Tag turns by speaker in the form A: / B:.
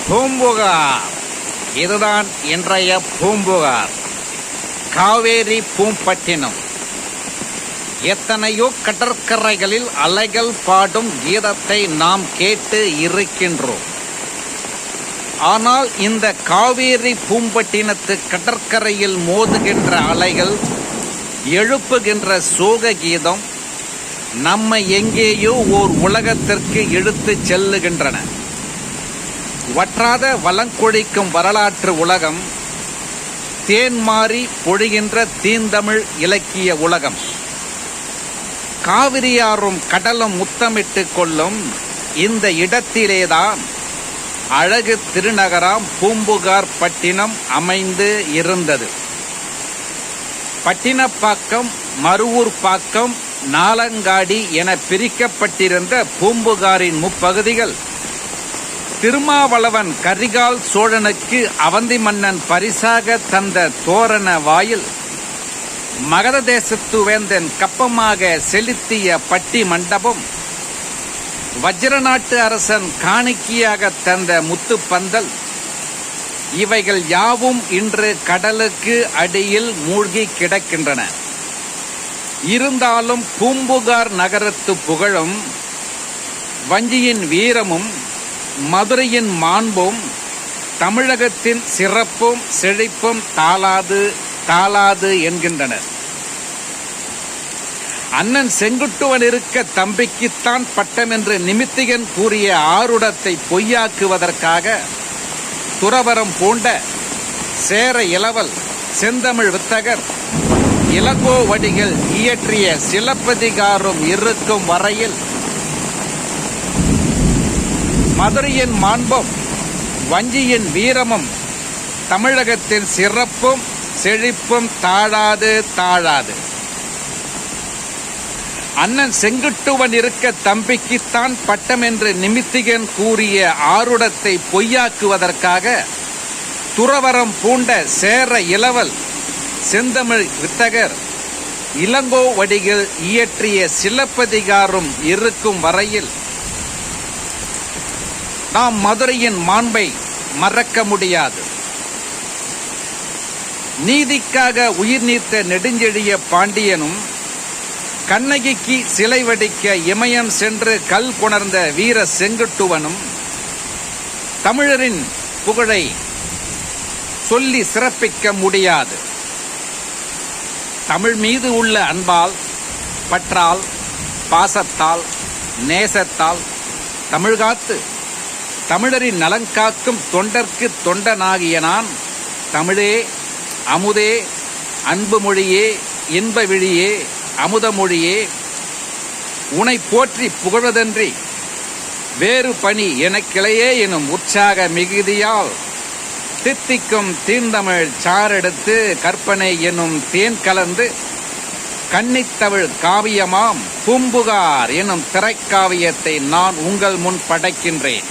A: பூம்புகார். இதுதான் இன்றைய பூம்புகார். காவேரி பூம்பட்டினம். எத்தனையோ கடற்கரைகளில் அலைகள் பாடும் கீதத்தை நாம் கேட்டு இருக்கின்றோம். ஆனால் இந்த காவேரி பூம்பட்டினத்து கடற்கரையில் மோதுகின்ற அலைகள் எழுப்புகின்ற சோக கீதம் நம்மை எங்கேயோ ஓர் உலகத்திற்கு இழுத்து செல்லுகின்றன. வற்றாத வளங்கொழிக்கும் வரலாற்று உலகம், தேன்மாறி பொழிகின்ற தீந்தமிழ் இலக்கிய உலகம். காவிரியாரும் கடலும் முத்தமிட்டு கொள்ளும் இந்த இடத்திலேதான் அழகு திருநகராம் பூம்புகார் பட்டினம் அமைந்து இருந்தது. பட்டினப்பாக்கம், மருவூர் பாக்கம், நாலங்காடி என பிரிக்கப்பட்டிருந்த பூம்புகாரின் முப்பகுதிகள் திருமாவளவன் கரிகால் சோழனுக்கு அவந்தி மன்னன் பரிசாக தந்த தோரண வாயில், மகத தேசத்து வேந்தன் கப்பமாக செலுத்திய பட்டி மண்டபம், வஜ்ரநாட்டு அரசன் காணிக்கையாக தந்த முத்துப்பந்தல், இவைகள் யாவும் இன்று கடலுக்கு அடியில் மூழ்கி கிடக்கின்றன. இருந்தாலும் பூம்புகார் நகரத்து புகழும், வஞ்சியின் வீரமும், மதுரையின் மாண்பும், தமிழகத்தின் சிறப்பும் செழிப்பும் தாளாது தாளாது என்கின்றனர். அண்ணன் செங்குட்டுவன் இருக்க தம்பிக்குத்தான் பட்டம் என்று நிமித்திகன் கூறிய ஆருடத்தை பொய்யாக்குவதற்காக துறவரம் பூண்ட சேர இளவல் செந்தமிழ் வித்தகர் இளங்கோவடிகள் இயற்றிய சிலப்பதிகாரம் இருக்கும் வரையில் மதுரையின் மாண்பும், வஞ்சியின் வீரமும், தமிழகத்தின் சிறப்பும் செழிப்பும் தாழாது தாழாது. அண்ணன் செங்குட்டுவன் இருக்க தம்பிக்குத்தான் பட்டம் என்று நிமித்திகன் கூறிய ஆருடத்தை பொய்யாக்குவதற்காக துறவரம் பூண்ட சேர இளவல் செந்தமிழ் வித்தகர் இளங்கோவடிகள் இயற்றிய சிலப்பதிகாரம் இருக்கும் வரையில் நாம் மதுரையின் மாண்பை மறக்க முடியாது. நீதிக்காக உயிர் நீத்த நெடுஞ்செழிய பாண்டியனும், கண்ணகிக்கு சிலை வடிக்க இமயம் சென்று கல் கொணர்ந்த வீர செங்குட்டுவனும் தமிழரின் புகழை சொல்லி சிறப்பிக்க முடியாது. தமிழ் மீது உள்ள அன்பால், பற்றால், பாசத்தால், நேசத்தால் தமிழ்காத்து தமிழரின் நலங்காக்கும் தொண்டர்க்கு தொண்டனாகிய நான், தமிழே அமுதே அன்பு மொழியே இன்ப விழியே அமுதமொழியே, உனை போற்றி புகழ்வதன்றி வேறு பணி எனக்கிளையே எனும் உற்சாக மிகுதியால் தித்திக்கும் தீந்தமிழ் சாரெடுத்து கற்பனை எனும் தேன் கலந்து கன்னித்தமிழ் காவியமாம் பூம்புகார் எனும் திரைக்காவியத்தை நான் உங்கள் முன் படைக்கின்றேன்.